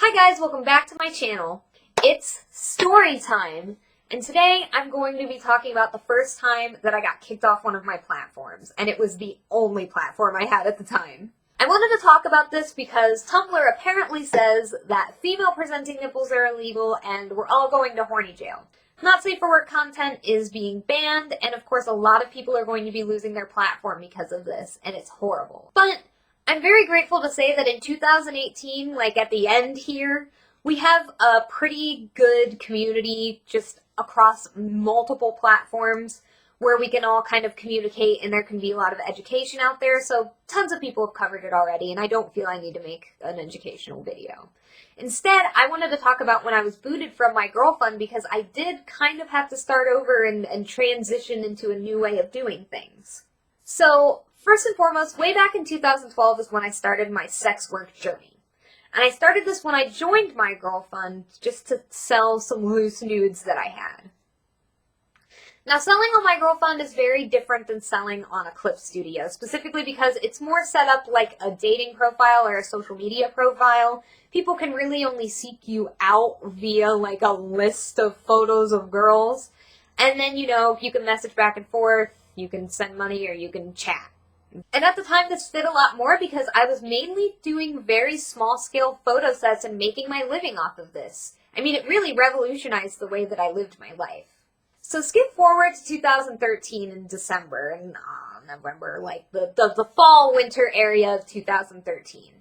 Hi guys, welcome back to my channel. It's story time, and today I'm going to be talking about the first time that I got kicked off one of my platforms, and it was the only platform I had at the time. I wanted to talk about this because Tumblr apparently says that female presenting nipples are illegal and we're all going to horny jail. Not safe for work content is being banned, and of course a lot of people are going to be losing their platform because of this, and it's horrible. But I'm very grateful to say that in 2018, like at the end here, we have a pretty good community just across multiple platforms where we can all kind of communicate, and there can be a lot of education out there, so tons of people have covered it already, and I don't feel I need to make an educational video. Instead, I wanted to talk about when I was booted from my girlfriend because I did kind of have to start over and transition into a new way of doing things. So, first and foremost, way back in 2012 is when I started my sex work journey. And I started this when I joined my girlfriend just to sell some loose nudes that I had. Now, selling on my girlfriend is very different than selling on a clip studio, specifically because it's more set up like a dating profile or a social media profile. People can really only seek you out via like a list of photos of girls. And then, you can message back and forth, you can send money, or you can chat. And at the time, this fit a lot more because I was mainly doing very small-scale photo sets and making my living off of this. I mean, it really revolutionized the way that I lived my life. So skip forward to 2013 in December and November, like the fall-winter area of 2013.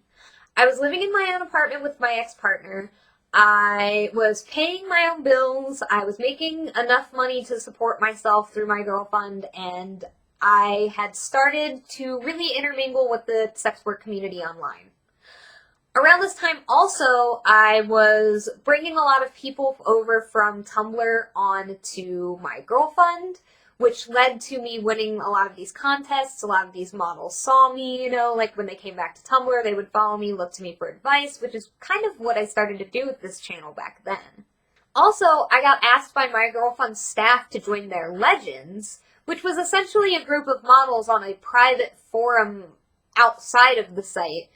I was living in my own apartment with my ex-partner. I was paying my own bills. I was making enough money to support myself through my girlfriend, and I had started to really intermingle with the sex work community online. Around this time also, I was bringing a lot of people over from Tumblr onto my girlfriend, which led to me winning a lot of these contests. A lot of these models saw me, like when they came back to Tumblr, they would follow me, look to me for advice, which is kind of what I started to do with this channel back then. Also, I got asked by my girlfriend's staff to join their Legends, which was essentially a group of models on a private forum outside of the site,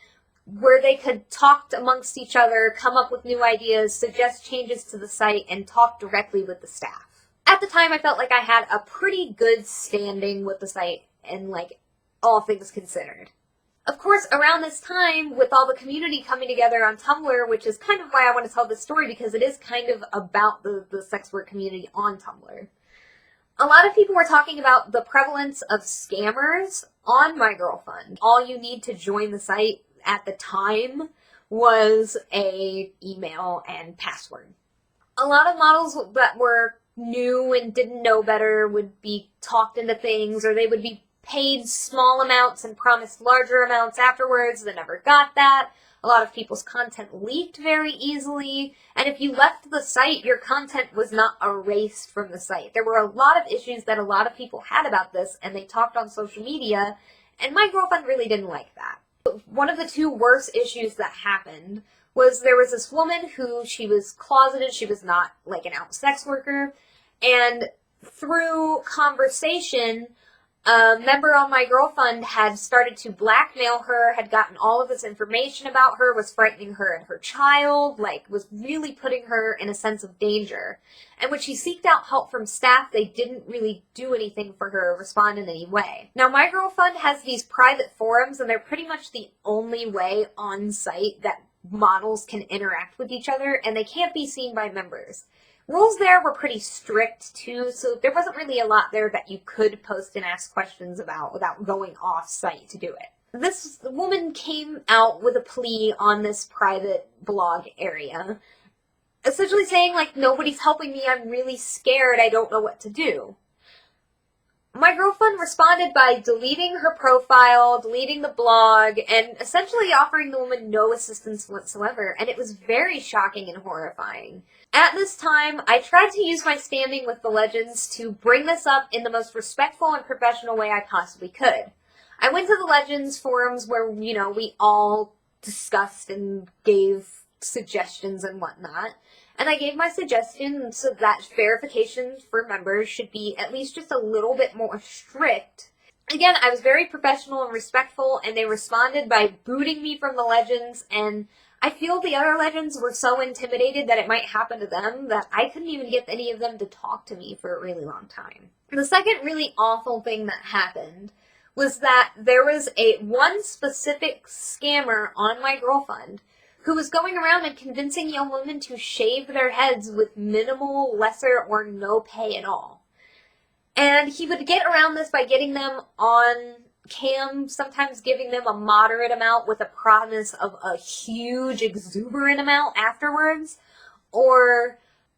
where they could talk amongst each other, come up with new ideas, suggest changes to the site, and talk directly with the staff. At the time, I felt like I had a pretty good standing with the site, and all things considered. Of course, around this time, with all the community coming together on Tumblr, which is kind of why I want to tell this story, because it is kind of about the sex work community on Tumblr. A lot of people were talking about the prevalence of scammers on my girlfriend. All you need to join the site at the time was an email and password. A lot of models that were new and didn't know better would be talked into things, or they would be paid small amounts and promised larger amounts afterwards. They never got that. A lot of people's content leaked very easily, and if you left the site, your content was not erased from the site. There were a lot of issues that a lot of people had about this, and they talked on social media, and my girlfriend really didn't like that. One of the two worst issues that happened was there was this woman who, she was closeted, she was not like an out sex worker, and through conversation, a member on my girlfriend had started to blackmail her, had gotten all of this information about her, was frightening her and her child, was really putting her in a sense of danger. And when she sought out help from staff, they didn't really do anything for her or respond in any way. Now, my girlfriend has these private forums, and they're pretty much the only way on site that models can interact with each other, and they can't be seen by members. Rules there were pretty strict, too, so there wasn't really a lot there that you could post and ask questions about without going off-site to do it. This woman came out with a plea on this private blog area, essentially saying, nobody's helping me, I'm really scared, I don't know what to do. My girlfriend responded by deleting her profile, deleting the blog, and essentially offering the woman no assistance whatsoever, and it was very shocking and horrifying. At this time, I tried to use my standing with the Legends to bring this up in the most respectful and professional way I possibly could. I went to the Legends forums where, we all discussed and gave suggestions and whatnot. And I gave my suggestion so that verification for members should be at least just a little bit more strict. Again, I was very professional and respectful, and they responded by booting me from the Legends, and I feel the other legends were so intimidated that it might happen to them that I couldn't even get any of them to talk to me for a really long time. The second really awful thing that happened was that there was one specific scammer on my girl fund who was going around and convincing young women to shave their heads with minimal, lesser, or no pay at all. And he would get around this by getting them on cam, sometimes giving them a moderate amount with a promise of a huge, exuberant amount afterwards, or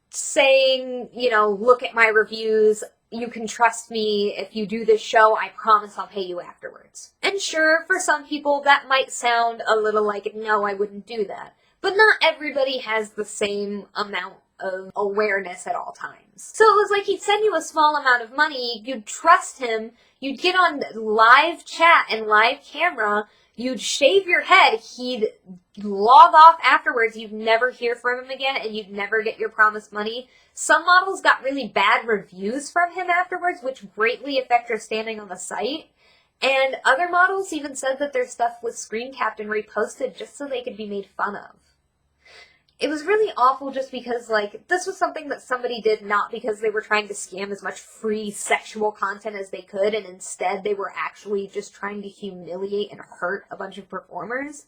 saying, you know, look at my reviews, you can trust me, if you do this show, I promise I'll pay you afterwards. And sure, for some people that might sound a little like, no, I wouldn't do that. But not everybody has the same amount of awareness at all times. So it was like he'd send you a small amount of money, you'd trust him, you'd get on live chat and live camera, you'd shave your head, he'd log off afterwards, you'd never hear from him again, and you'd never get your promised money. Some models got really bad reviews from him afterwards, which greatly affect your standing on the site. And other models even said that their stuff was screen capped and reposted just so they could be made fun of. It was really awful just because, like, this was something that somebody did not because they were trying to scam as much free sexual content as they could, and instead they were actually just trying to humiliate and hurt a bunch of performers.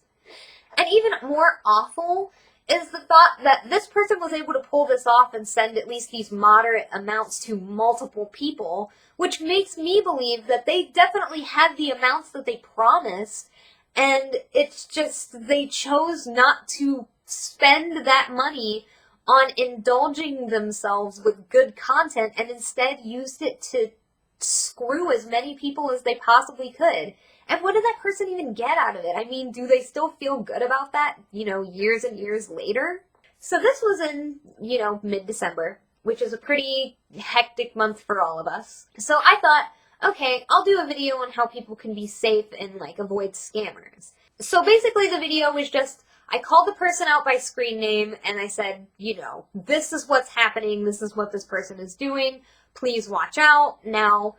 And even more awful is the thought that this person was able to pull this off and send at least these moderate amounts to multiple people, which makes me believe that they definitely had the amounts that they promised, and it's just they chose not to spend that money on indulging themselves with good content and instead used it to screw as many people as they possibly could. And what did that person even get out of it? I mean, do they still feel good about that, you know, years and years later? So this was in, you know, mid-December, which is a pretty hectic month for all of us. So I thought, okay, I'll do a video on how people can be safe and, like, avoid scammers. So basically the video was just, I called the person out by screen name and I said, you know, this is what's happening, this is what this person is doing, please watch out. Now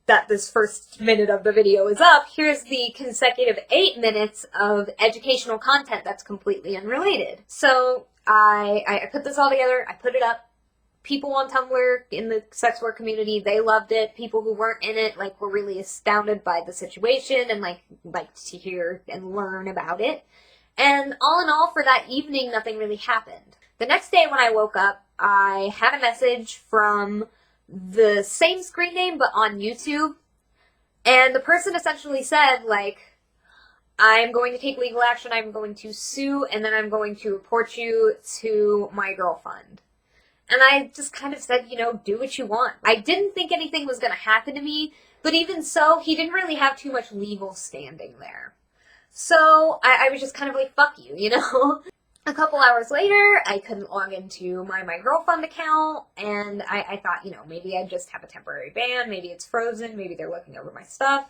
that this first minute of the video is up, here's the consecutive 8 minutes of educational content that's completely unrelated. So I put this all together, I put it up. People on Tumblr in the sex work community, they loved it. People who weren't in it, like, were really astounded by the situation and, liked to hear and learn about it. And all in all, for that evening, nothing really happened. The next day when I woke up, I had a message from the same screen name, but on YouTube. And the person essentially said, like, I'm going to take legal action, I'm going to sue, and then I'm going to report you to my girl fund. And I just kind of said, you know, do what you want. I didn't think anything was going to happen to me, but even so, he didn't really have too much legal standing there. So I was just kind of like, fuck you, you know? A couple hours later, I couldn't log into my girlfriend account, and I thought, you know, maybe I just have a temporary ban, maybe it's frozen, maybe they're looking over my stuff.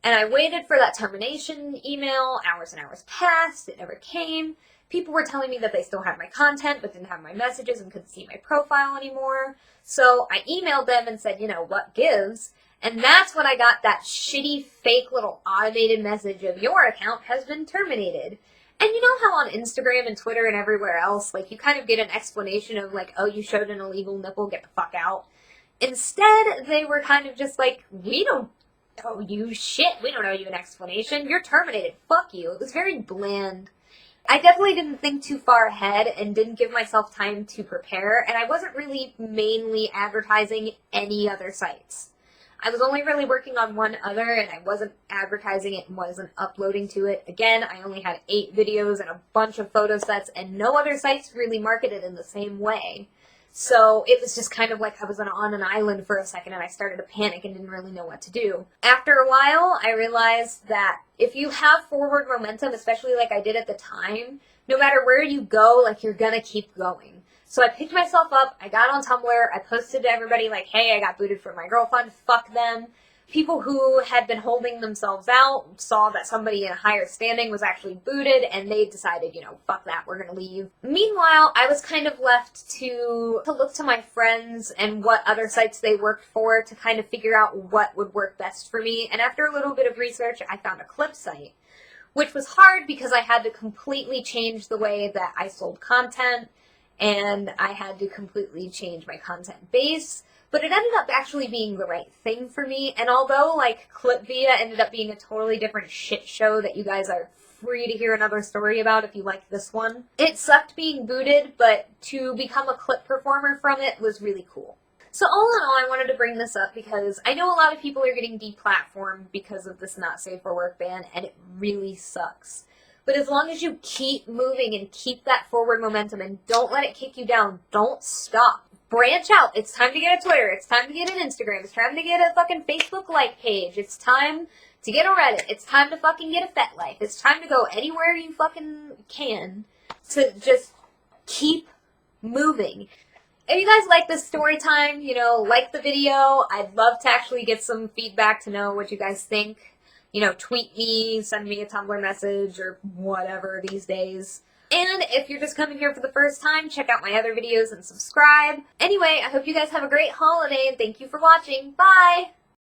And I waited for that termination email, hours and hours passed, it never came. People were telling me that they still had my content, but didn't have my messages and couldn't see my profile anymore. So I emailed them and said, you know, what gives? And that's when I got that shitty, fake little automated message of your account has been terminated. And you know how on Instagram and Twitter and everywhere else, like, you kind of get an explanation of, like, oh, you showed an illegal nipple, get the fuck out. Instead, they were kind of just like, we don't owe you shit. We don't owe you an explanation. You're terminated. Fuck you. It was very bland. I definitely didn't think too far ahead and didn't give myself time to prepare, and I wasn't really mainly advertising any other sites. I was only really working on one other, and I wasn't advertising it and wasn't uploading to it. Again, I only had 8 videos and a bunch of photo sets, and no other sites really marketed in the same way. So it was just kind of like I was on an island for a second, and I started to panic and didn't really know what to do. After a while, I realized that if you have forward momentum, especially like I did at the time, no matter where you go, like, you're gonna keep going. So I picked myself up, I got on Tumblr, I posted to everybody like, hey, I got booted from my girlfriend, fuck them. People who had been holding themselves out saw that somebody in a higher standing was actually booted, and they decided, you know, fuck that, we're gonna leave. Meanwhile, I was kind of left to look to my friends and what other sites they worked for to kind of figure out what would work best for me. And after a little bit of research, I found a clip site, which was hard because I had to completely change the way that I sold content, and I had to completely change my content base. But it ended up actually being the right thing for me, and although like Clipvia ended up being a totally different shit show that you guys are free to hear another story about if you like this one, it sucked being booted, but to become a clip performer from it was really cool. So all in all, I wanted to bring this up because I know a lot of people are getting deplatformed because of this not safe for work ban, and it really sucks. But as long as you keep moving and keep that forward momentum and don't let it kick you down, don't stop. Branch out. It's time to get a Twitter. It's time to get an Instagram. It's time to get a fucking Facebook like page. It's time to get a Reddit. It's time to fucking get a FetLife. It's time to go anywhere you fucking can to just keep moving. If you guys like this story time, you know, like the video. I'd love to actually get some feedback to know what you guys think. You know, tweet me, send me a Tumblr message, or whatever these days. And if you're just coming here for the first time, check out my other videos and subscribe. Anyway, I hope you guys have a great holiday, and thank you for watching. Bye!